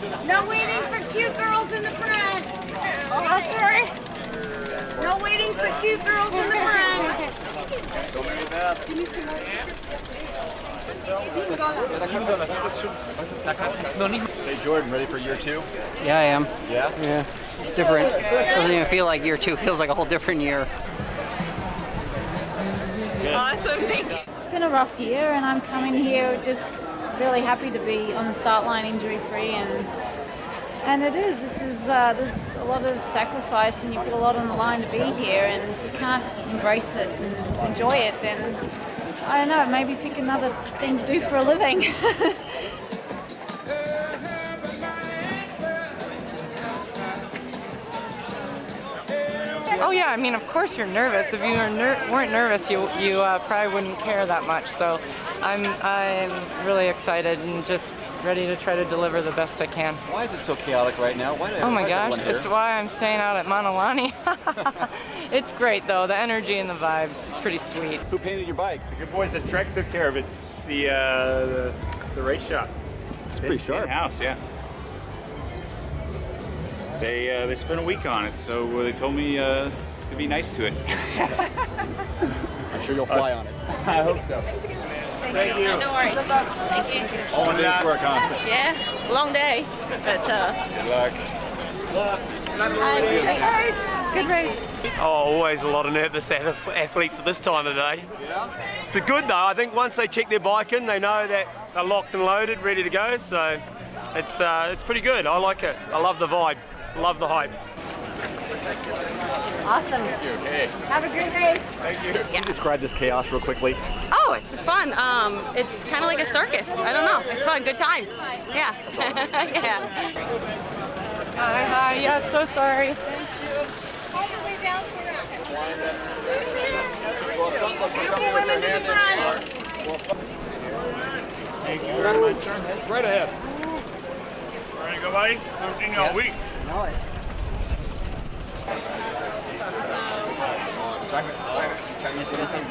No waiting for cute girls in the front. Oh, sorry. No waiting for cute girls in the front. Hey Jordan, ready for year 2? Yeah, I am. Yeah? Yeah. Different. Doesn't even feel like year 2. Feels like a whole different year. Awesome, thank you. It's been a rough year, and I'm coming here just really happy to be on the start line injury-free, and it is. This is there's a lot of sacrifice, and you put a lot on the line to be here. And if you can't embrace it and enjoy it, then I don't know. Maybe pick another thing to do for a living. Oh yeah, I mean, of course you're nervous. If you weren't nervous, you probably wouldn't care that much. So I'm really excited and just ready to try to deliver the best I can. Why is it so chaotic right now? Oh my gosh, it's why I'm staying out at Manalani. It's great though, the energy and the vibes. It's pretty sweet. Who painted your bike? The good boys at Trek took care of it. It's the race shop. It's pretty sharp. In-house, yeah. They spent a week on it, so they told me to be nice to it. I'm sure you'll fly on it. I hope so. Thank you. No worries. Thank you. All one day's work, huh? Yeah, long day, but Good luck. good race. Oh, always a lot of nervous athletes at this time of the day. Yeah? It's been good though. I think once they check their bike in, they know that they're locked and loaded, ready to go. So it's pretty good. I like it. I love the vibe. Love the hype. Awesome. Thank you. Hey. Have a great race. Thank you. Can you describe this chaos real quickly? Oh, it's fun. It's kind of like a circus. I don't know. It's fun. Good time. Yeah. Yeah. Hi. Yeah, so sorry. Thank you very much, sir. Right ahead. Ready to go, buddy? I've seen you all week. Chinese citizen.